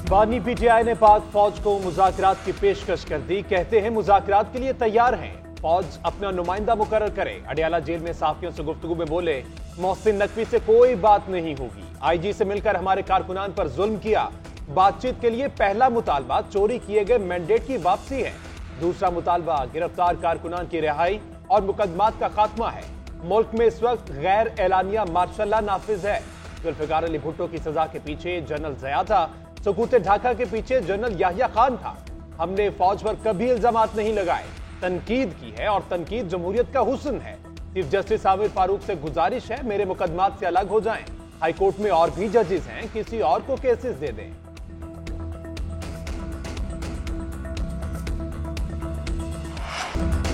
बानी पीटीआई ने पाक फौज को मुज़ाकरात की पेशकश कर दी। कहते हैं मुज़ाकरात के लिए तैयार हैं, फौज अपना नुमाइंदा मुकर्रर करे। अडियाला जेल में साफियों से गुफ्तगू में बोले, मोहसिन नकवी से कोई बात नहीं होगी। आईजी से मिलकर हमारे कारकुनान पर जुल्म किया। बातचीत के लिए पहला मुतालबा चोरी किए गए मैंडेट की वापसी है। दूसरा मुतालबा गिरफ्तार कारकुनान की रिहाई और मुकदमात का खात्मा है। मुल्क में इस वक्त गैर एलानिया मार्शल लॉ नाफिज है। जुल्फिकार अली भुट्टो की सजा के पीछे जनरल ज़िया था, सकूत ढाका के पीछे जनरल याहिया खान था। हमने फौज पर कभी इल्जामात नहीं लगाए, तनकीद की है और तनकीद जमहूरियत का हुस्न है। चीफ जस्टिस आमिर फारूक से गुजारिश है, मेरे मुकदमात से अलग हो जाएं। हाई कोर्ट में और भी जजेस हैं, किसी और को केसेस दे दें।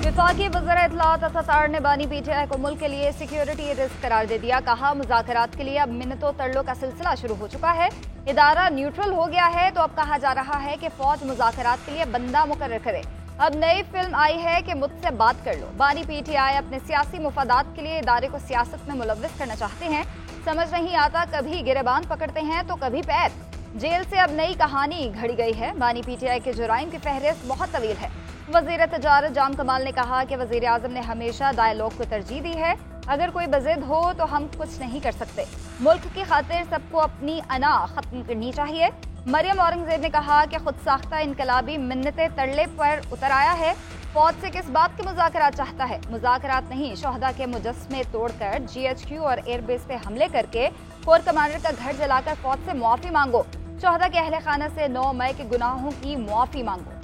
वफाकी वज़ीर इत्तलात असद ने बानी पीटीआई को मुल्क के लिए सिक्योरिटी रिस्क करार दे दिया। कहा, मुज़ाकरात के लिए अब मिन्नतों तरलों का सिलसिला शुरू हो चुका है। इदारा न्यूट्रल हो गया है, तो अब कहा जा रहा है कि फौज मुज़ाकरात के लिए बंदा मुकर्रर करे। अब नई फिल्म आई है कि मुझसे बात कर लो। बानी पीटीआई अपने सियासी मुफादात के लिए इदारे को सियासत में मुलव्वस करना चाहते हैं। समझ नहीं आता, कभी गिरेबान पकड़ते हैं तो कभी पैर। जेल से अब नई कहानी घड़ी गई है। बानी पीटीआई के जुराइम की फहरिस्त बहुत तवील है। वज़ीर तजारत जाम कमाल ने कहा कि वज़ीर आज़म ने हमेशा डायलॉग को तरजीह दी है। अगर कोई बज़िद हो तो हम कुछ नहीं कर सकते। मुल्क की खातिर सबको अपनी अना खत्म करनी चाहिए। मरियम औरंगजेब ने कहा कि खुद साख्ता इनकलाबी मिन्नतें तरले पर उतर आया है। फौज से किस बात के मुज़ाकरात चाहता है? मुज़ाकरात नहीं, शोहदा के मुजस्मे तोड़कर GHQ और एयरबेस पे हमले करके कोर कमांडर का घर जलाकर फौज से मुआफ़ी मांगो। शोहदा के अहले खाना से 9 मई के गुनाहों की मुआफ़ी मांगो।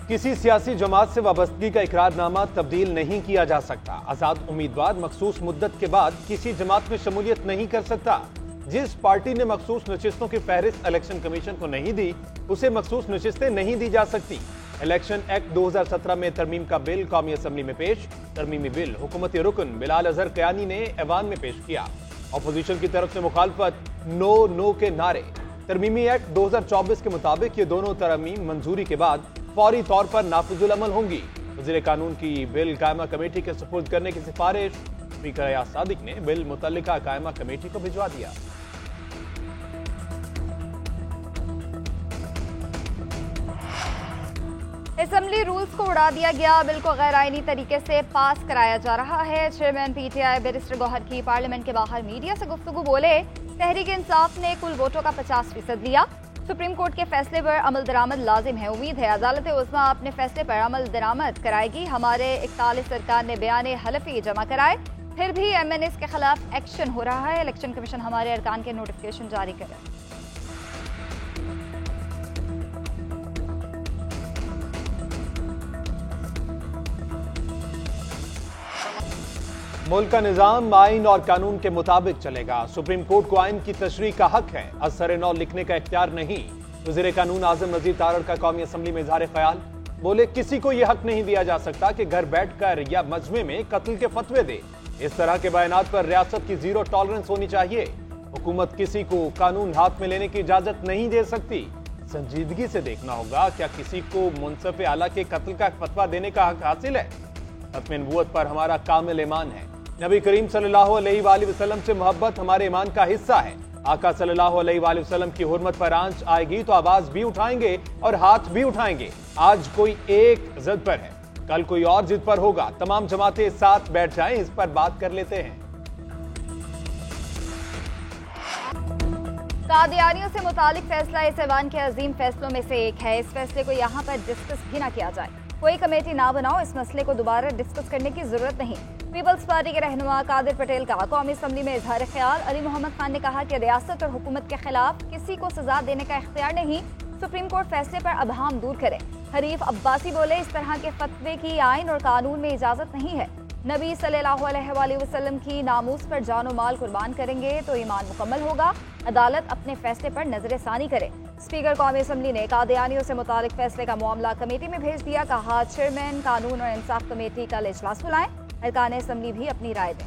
किसी सियासी जमात से वाबस्तगी का इकरारनामा तब्दील नहीं किया जा सकता। आजाद उम्मीदवार मखसूस मुद्दत के बाद किसी जमात में शमूलियत नहीं कर सकता। जिस पार्टी ने मखसूस नशिस्तों की फहरिस्त इलेक्शन कमीशन को नहीं दी, उसे मखसूस नशिस्तें नहीं दी जा सकती। इलेक्शन एक्ट 2017 में तरमीम का बिल कौमी असम्बली में पेश। तरमीमी बिल हुकूमती रुकन बिलाल अजहर कयानी ने ऐवान में पेश किया। अपोजिशन की तरफ से मुखालफत, नो नो के नारे। तरमीमी एक्ट 2024 के मुताबिक ये दोनों तरमीम मंजूरी के बाद फौरी तौर पर नाफिजुल अमल होंगी। वज़ीर कानून की बिल कायमा कमेटी के सुपुर्द करने की सिफारिश। स्पीकर अयाज सादिक ने बिल मुतल्लिका कायमा कमेटी को भिजवा दिया। असेंबली रूल्स को उड़ा दिया गया। बिल को गैर आईनी तरीके से पास कराया जा रहा है। चेयरमैन पीटीआई बैरिस्टर गौहर की पार्लियामेंट के बाहर मीडिया से गुफ्तगू बोले, तहरीक इंसाफ ने कुल वोटों का 50% लिया। सुप्रीम कोर्ट के फैसले पर अमल दरामद लाजिम है। उम्मीद है अदालत उज़्मा अपने फैसले पर अमल दरामद कराएगी। हमारे 41 सरकार ने बयान हलफी जमा कराए, फिर भी MNAs के खिलाफ एक्शन हो रहा है। इलेक्शन कमीशन हमारे अरकान के नोटिफिकेशन जारी करे। मुल्क का निजाम आइन और कानून के मुताबिक चलेगा। सुप्रीम कोर्ट को आइन की तशरीह का हक है, असर नौ लिखने का इख्तियार नहीं। वज़ीर कानून आज़म नज़ीर तारड़ का कौमी असम्बली में इज़हार ख्याल। बोले, किसी को यह हक नहीं दिया जा सकता कि घर बैठकर या मजमे में कत्ल के फतवे दे। इस तरह के बयानात पर रियासत की जीरो टॉलरेंस होनी चाहिए। हुकूमत किसी को कानून हाथ में लेने की इजाजत नहीं दे सकती। संजीदगी से देखना होगा, क्या किसी को मुनसफ आला के कत्ल का फतवा देने का हक हासिल है? खत्म नबूवत पर हमारा कामिल ईमान है। नबी करीम सल्लल्लाहु अलैहि वसल्लम से मोहब्बत हमारे ईमान का हिस्सा है। आका सल्लल्लाहु अलैहि वसल्लम की हुर्मत पर आंच आएगी तो आवाज भी उठाएंगे और हाथ भी उठाएंगे। आज कोई एक जिद पर है, कल कोई और जिद पर होगा। तमाम जमातें साथ बैठ जाएं, इस पर बात कर लेते हैं। कादियानियों से मुतालिक फैसला इस ऐवान के अजीम फैसलों में से एक है। इस फैसले को यहाँ पर डिस्कस भी ना किया जाए। कोई कमेटी ना बनाओ, इस मसले को दोबारा डिस्कस करने की जरूरत नहीं। पीपल्स पार्टी के रहनुमा कादिर पटेल का कौमी असम्बली में इजहार ख्याल। अली मोहम्मद खान ने कहा कि रियासत और हुकूमत के खिलाफ किसी को सजा देने का इख्तियार नहीं। सुप्रीम कोर्ट फैसले पर अबहम दूर करे। हरीफ अब्बासी बोले, इस तरह के फतवे की आइन और कानून में इजाजत नहीं है। नबी सल्लल्लाहु अलैहि वसल्लम की नामूस पर जानो माल कुर्बान करेंगे तो ईमान मुकम्मल होगा। अदालत अपने फैसले पर नजर सानी करे। स्पीकर कौमी असम्बली ने कादियानियों से मुतालिक फैसले का मामला कमेटी में भेज दिया। कहा, चेयरमैन कानून और इंसाफ कमेटी का इजलास बुलाएं, अरकान असम्बली भी अपनी राय दें।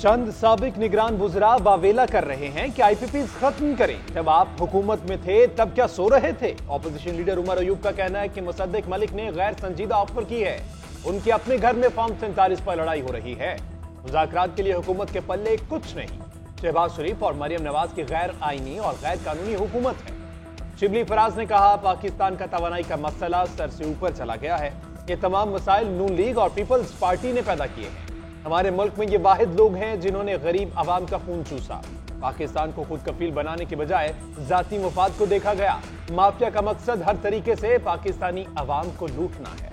चंद साबिक निगरान वुज़रा वावेला कर रहे हैं कि आईपीपी खत्म करें। जब आप हुकूमत में थे तब क्या सो रहे थे? ऑपोजिशन लीडर उमर अयूब का कहना है कि मुसद्दिक मलिक ने गैर संजीदा ऑफर की है। उनके अपने घर में फॉर्म 47 पर लड़ाई हो रही है। मुज़ाकरात के लिए हुकूमत के पल्ले कुछ नहीं। शहबाज शरीफ और मरियम नवाज की गैर आईनी और गैर कानूनी हुकूमत है। शिबली फराज ने कहा, पाकिस्तान का तवानाई का मसला सर से ऊपर चला गया है। ये तमाम मसाइल नून लीग और पीपल्स पार्टी ने पैदा किए हैं। हमारे मुल्क में ये वाहिद लोग हैं जिन्होंने गरीब आवाम का खून चूसा। पाकिस्तान को खुद कफील बनाने के बजाय जाती मुफाद को देखा गया। माफिया का मकसद हर तरीके से पाकिस्तानी आवाम को लूटना है।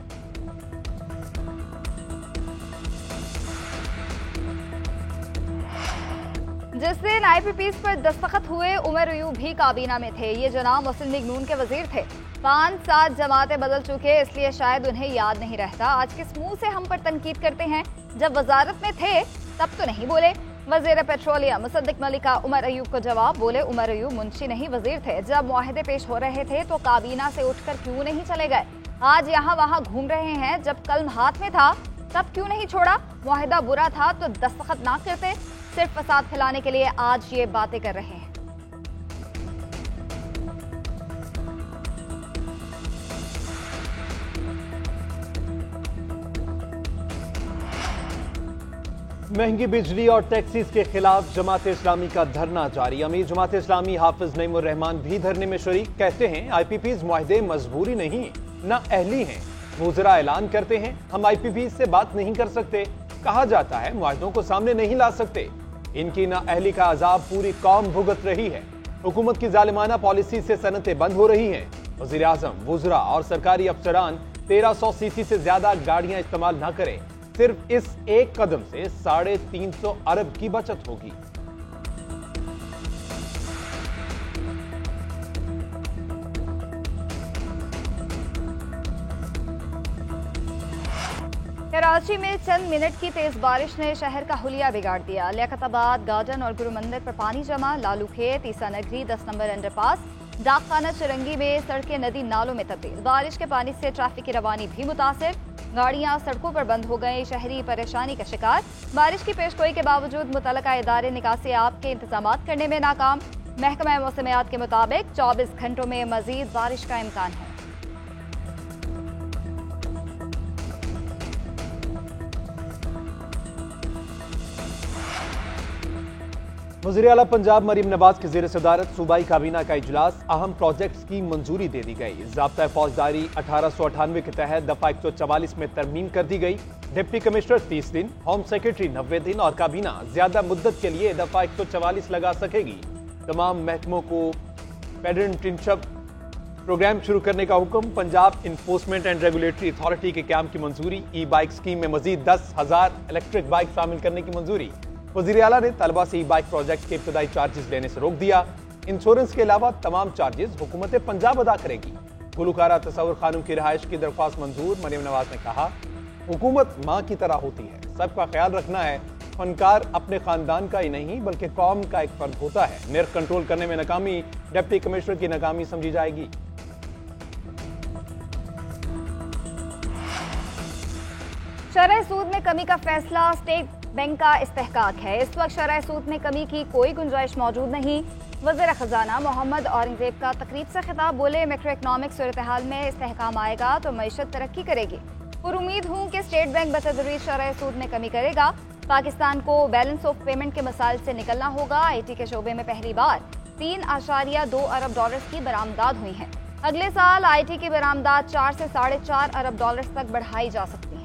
जिस दिन आईपीपी पर दस्तखत हुए उमर अयूब भी काबीना में थे। ये जनाब मुस्लिम लीग नून के वजीर थे। 5-7 जमातें बदल चुके, इसलिए शायद उन्हें याद नहीं रहता। आज किस मुंह से हम पर तनकीद करते हैं? जब वजारत में थे तब तो नहीं बोले। वजीर पेट्रोलियम मुसद्दिक मलिक का उमर अयूब को जवाब, बोले उमर अयूब मुंशी नहीं वजीर थे। जब मुआहदे पेश हो रहे थे तो काबीना से उठकर क्यों नहीं चले गए? आज यहाँ वहाँ घूम रहे हैं। जब कलम हाथ में था तब क्यों नहीं छोड़ा? मुआहदा बुरा था तो दस्तखत ना करते। सिर्फ फसाद फैलाने के लिए आज ये बातें कर रहे हैं। महंगी बिजली और टैक्सीज के खिलाफ जमात इस्लामी का धरना जारी। अमीर जमात इस्लामी हाफिज नईमुर रहमान भी धरने में शरीक। कहते हैं आईपीपीज मुआहदे मजबूरी नहीं ना अहली हैं। वुज़रा ऐलान करते हैं हम आईपीपी से बात नहीं कर सकते। कहा जाता है मुआहदों को सामने नहीं ला सकते। इनकी ना अहली का अजाब पूरी कौम भुगत रही है। हुकूमत की जालिमाना पॉलिसी से सनतें बंद हो रही हैं। वज़ीर आज़म, वुज़रा और सरकारी अफसरान 1300 सीसी से ज्यादा गाड़ियां इस्तेमाल न करें। सिर्फ इस एक कदम से 350 अरब की बचत होगी। कराची में चंद मिनट की तेज बारिश ने शहर का हुलिया बिगाड़ दिया। लियाकताबाद गार्डन और गुरु मंदिर पर पानी जमा। लालू खेत, ईसा नगरी, 10 नंबर अंडरपास, डाकखाना चिरंगी में सड़कें नदी नालों में तब्दील। बारिश के पानी से ट्रैफिक की रवानी भी मुतासिर। गाड़ियां सड़कों पर बंद हो गए। शहरी परेशानी का शिकार। बारिश की पेशगोई के बावजूद मुतलका इदारे निकासी आब के इंतजाम करने में नाकाम। महकमा मौसमियात के मुताबिक 24 घंटों में मजीद बारिश का इम्कान है। वज़ीर आला पंजाब मरीम नवाज की ज़ेर सदारत सूबाई काबीना का इजलास। अहम प्रोजेक्ट्स की मंजूरी दे दी गई। ज़ाब्ता फौजदारी 1898 के तहत दफा 144 में तरमीम कर दी गई। डिप्टी कमिश्नर 30 दिन, होम सेक्रेटरी 90 दिन और काबीना ज्यादा मुद्दत के लिए दफा 144 लगा सकेगी। तमाम महकमों को पेडेंटिनशिप प्रोग्राम शुरू करने का हुक्म। Punjab enforcement and regulatory authority के क्याम की मंजूरी। ई बाइक स्कीम में मजीद 10,000 इलेक्ट्रिक बाइक शामिल करने की मंजूरी। वज़ीर आला ने तलबा से ई बाइक प्रोजेक्ट के इब्तदाई चार्जेस लेने से रोक दिया। इंश्योरेंस के अलावा तमाम चार्जेस हुकूमत पंजाब अदा करेगी। गुलकारा तसव्वुर खानूम की रिहाइश की दरख्वास्त मंजूर। मरियम नवाज ने कहा, हुकूमत माँ की तरह होती है, सबका ख्याल रखना है। फनकार अपने खानदान का ही नहीं बल्कि कौम का एक फर्द होता है। निर्ख कंट्रोल करने में नाकामी डिप्टी कमिश्नर की नाकामी समझी जाएगी। शरह सूद में कमी का फैसला स्टेट बैंक का इस्तेहकाक है। इस वक्त शरह सूद में कमी की कोई गुंजाइश मौजूद नहीं। वज़ीर खजाना मोहम्मद औरंगजेब का तकरीब से खिताब, बोले मैक्रो इकनॉमिक सूरत हाल में इस्तेहकाम आएगा तो मईशत तरक्की करेगी। और उम्मीद हूँ कि स्टेट बैंक बतदरीज शरह सूद में कमी करेगा। पाकिस्तान को बैलेंस ऑफ पेमेंट के मसाइल से निकलना होगा। IT के शोबे में पहली बार 3.2 अरब डॉलर्स की बरामदात हुई है। अगले साल IT की बरामदात 4 से 4.5 अरब डॉलर्स तक बढ़ाई जा सकती है।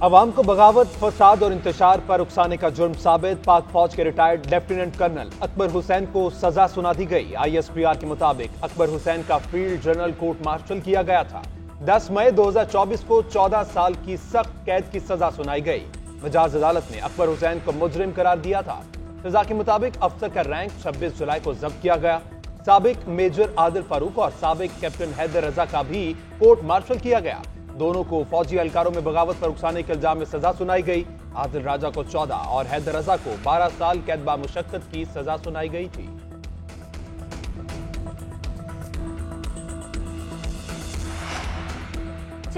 अवाम को बगावत, फसाद और इंतशार पर उकसाने का जुर्म साबित। पाक फौज के retired lieutenant colonel Akbar Hussain को सजा सुना दी गई। ISPR के मुताबिक अकबर हुसैन का फील्ड जनरल कोर्ट मार्शल किया गया था। 10 मई 2024 को 14 साल की सख्त कैद की सजा सुनाई गई। मजाज अदालत ने अकबर हुसैन को मुजरिम करार दिया था। सजा के मुताबिक अफसर का रैंक 26 जुलाई को जब्त किया गया। साबिक मेजर आदिल फारूक और साबिक कैप्टन हैदर रजा का भी कोर्ट मार्शल किया गया। दोनों को फौजी एहलकारों में बगावत पर उकसाने के इल्जाम में सजा सुनाई गई। आदिल राजा को 14 और हैदर रजा को 12 साल कैद बा मुशक्कत की सजा सुनाई गई थी।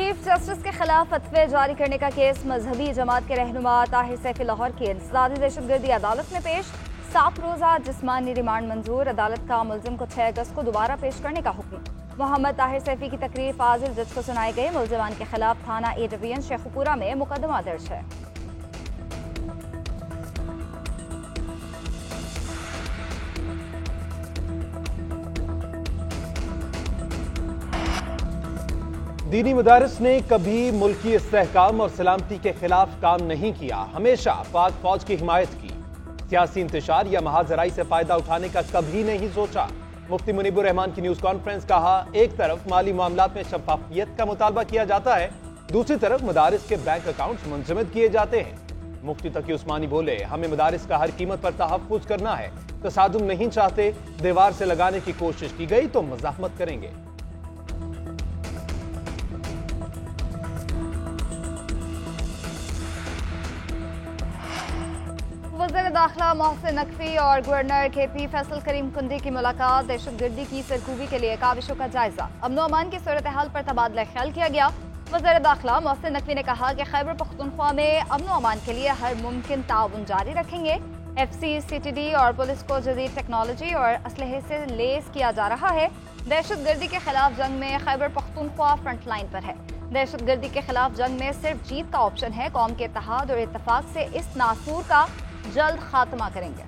चीफ जस्टिस के खिलाफ फतवे जारी करने का केस मजहबी जमात के रहनुमा ताहिर सैफी लाहौर की इंसदादी दहशतगर्दी अदालत में पेश। 7 रोजा जिस्मानी रिमांड मंजूर। अदालत का मुलजिम को 6 अगस्त को दोबारा पेश करने का हुक्म। मोहम्मद ताहिर सैफी की तकरीर फाजिल जज को सुनाई गई। मुलजिमान के खिलाफ थाना ए डिवीजन शेखुपुरा में मुकदमा दर्ज है। दीनी मदारिस ने कभी मुल्की इस्तेहकाम और सलामती के खिलाफ काम नहीं किया, हमेशा पाक फौज की हिमायत की। सियासी इंतशार या महाजराई से फायदा उठाने का कभी नहीं सोचा। मुफ्ती मुनीबुर रहमान की न्यूज कॉन्फ्रेंस। कहा, एक तरफ माली मामलात में शफाफियत का मुतालबा किया जाता है, दूसरी तरफ मदारिस के बैंक अकाउंट्स मुंजमद किए जाते हैं। मुफ्ती तकी उस्मानी बोले, हमें मदारिस का हर कीमत पर तहफ्फुज करना है, तसादुम नहीं चाहते। दीवार से लगाने की कोशिश की गई तो मज़ाहमत करेंगे। वज़ीर दाखिला मोहसिन नकवी और गवर्नर KP फैसल करीम कुंडी की मुलाकात। दहशतगर्दी की सरकूबी के लिए काविशों का जायजा। अमन अमान की सूरत हाल पर तबादला ख्याल किया गया। वज़ीर दाखिला मोहसिन नकवी ने कहा कि खैबर पख्तूनख्वा में अमन अमान के लिए हर मुमकिन ताउन जारी रखेंगे। FC, CTD और पुलिस को जदीद टेक्नोलॉजी और असलहे से लेस किया जा रहा है। दहशतगर्दी के खिलाफ जंग में खैबर पख्तूनख्वा फ्रंट लाइन पर है। दहशतगर्दी के खिलाफ जंग में सिर्फ जीत का ऑप्शन है। कौम के इत्तेहाद और इत्तेफाक से इस नासूर का जल्द खात्मा करेंगे।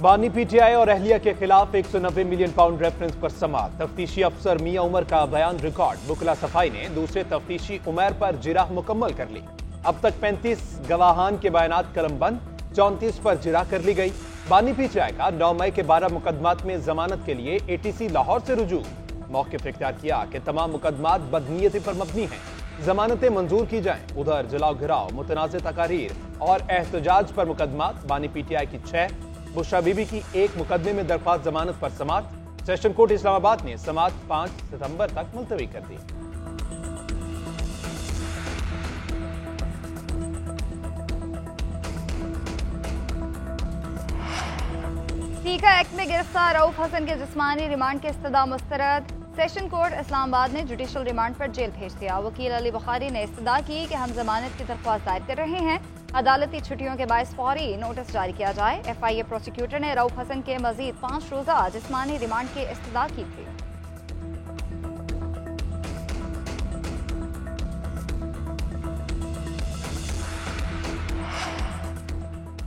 बानी PTI और अहलिया के खिलाफ 190 मिलियन पाउंड रेफरेंस पर समाअत। तफ्तीशी अफसर मियां उमर का बयान रिकॉर्ड। बुकला सफाई ने दूसरे तफ्तीशी उमर पर जिरह मुकम्मल कर ली। अब तक 35 गवाहान के बयानात कलमबंद, 34 पर जिरह कर ली गई। बानी PTI का 9 मई के 12 मुकदमात में जमानत के लिए ATC लाहौर से रुजू। मौक़िफ़ इख्तियार किया कि तमाम मुकदमात बदनीयती पर मबनी हैं, जमानतें मंजूर की जाएं। उधर जलाओ घिराव, मुतनाज़ तकारीर और एहतजाज पर मुकदमात। बानी PTI की 6, बुशरा बीबी की 1 मुकदमे में दरख्वास्त जमानत पर समाअत। सेशन कोर्ट इस्लामाबाद ने समाअत 5 सितंबर तक मुलतवी कर दी। टीका एक्ट में गिरफ्तार रऊफ हसन के जिस्मानी रिमांड की इस्तदा मुस्तरद। सेशन कोर्ट इस्लामाबाद ने जुडिशल रिमांड पर जेल भेज दिया। वकील अली बुखारी ने इस्तदा की कि हम जमानत की दरख्वास्त दायर कर रहे हैं, अदालती छुट्टियों के बायस फौरी नोटिस जारी किया जाए। FIA प्रोसिक्यूटर ने रऊफ हसन के मजीद 5 रोजा जिस्मानी रिमांड की इस्तदा की थी।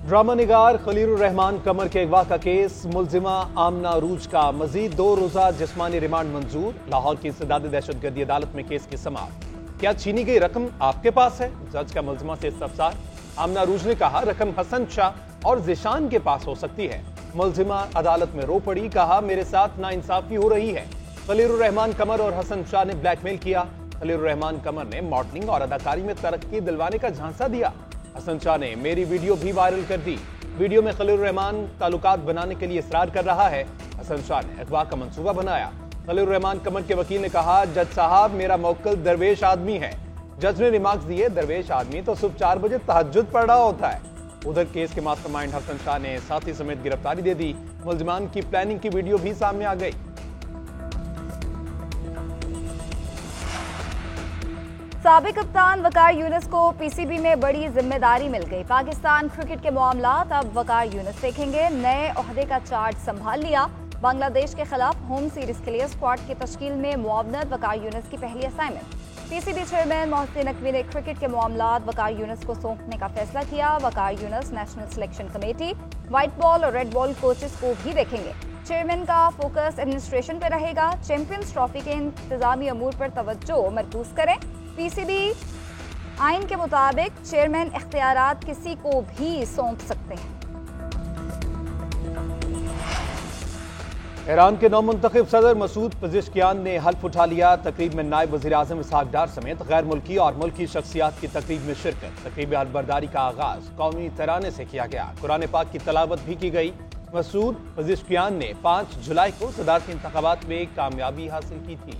ड्रामा निगार खलीलुर रहमान कमर के अगवा का केस। मुलजिमा आमना अरूज का मजीद 2 रोजा जिस्मानी रिमांड मंजूर। लाहौर की इंसदादी दहशतगर्दी अदालत में केस की समाअत। क्या छीनी गई रकम आपके पास है? जज का मुलजिमा से इस्तफसार। आमना अरूज ने कहा, रकम हसन शाह और जिशान के पास हो सकती है। मुलजिमा अदालत में रो पड़ी। कहा, मेरे साथ नाइंसाफी हो रही है। खलीलुर रहमान कमर और हसन शाह ने ब्लैकमेल किया। खलीलुर रहमान कमर ने मॉडलिंग और अदाकारी में तरक्की दिलवाने का झांसा दिया। हसन शाह ने मेरी वीडियो भी वायरल कर दी। वीडियो में खलीलुर रहमान ताल्लुकात बनाने के लिए इसरार कर रहा है। हसन शाह ने अगवा का मंसूबा बनाया। खलीलुर रहमान कमर के वकील ने कहा, जज साहब मेरा मौक्किल दरवेश आदमी है। जज ने रिमार्क्स दिए, दरवेश आदमी तो सुबह 4 बजे तहज्जुद पढ़ रहा होता है। उधर केस के मास्टरमाइंड हसन शाह ने साथी समेत गिरफ्तारी दे दी। मुलजिमान की प्लानिंग की वीडियो भी सामने आ गई। साबिक कप्तान वकार यूनुस को PCB में बड़ी जिम्मेदारी मिल गई। पाकिस्तान क्रिकेट के मामलात अब वकार यूनुस देखेंगे। नए ओहदे का चार्ज संभाल लिया। बांग्लादेश के खिलाफ होम सीरीज के लिए स्क्वाड की तश्कील में मुआवनत वकार यूनुस की पहली assignment. PCB chairman Mohsin Naqvi ने क्रिकेट के मामलात वकार यूनुस को सौंपने का फैसला किया। Waqar Younis national selection committee, white ball और रेड बॉल कोचेस को भी देखेंगे। चेयरमैन का फोकस एडमिनिस्ट्रेशन पर रहेगा। चैंपियंस ट्रॉफी के इंतजामी अमूर पर तवज्जो मरकूज करें। PCB आइन के मुताबिक चेयरमैन इख्तियारात किसी को भी सौंप सकते हैं। ईरान के नौमुंतखब सदर मसूद पज़ेश्कियान ने हल्फ उठा लिया। तकरीब में नायब वज़ीर आज़म इसहाक डार समेत गैर मुल्की और मुल्की शख्सियात की तकरीब में शिरकत। तकरीब हलबरदारी का आगाज कौमी तराने से किया गया। कुरान पाक की तलावत भी की गई। मसूद पज़ेश्कियान ने 5 जुलाई को सदारती इंतखाबात में कामयाबी हासिल की थी।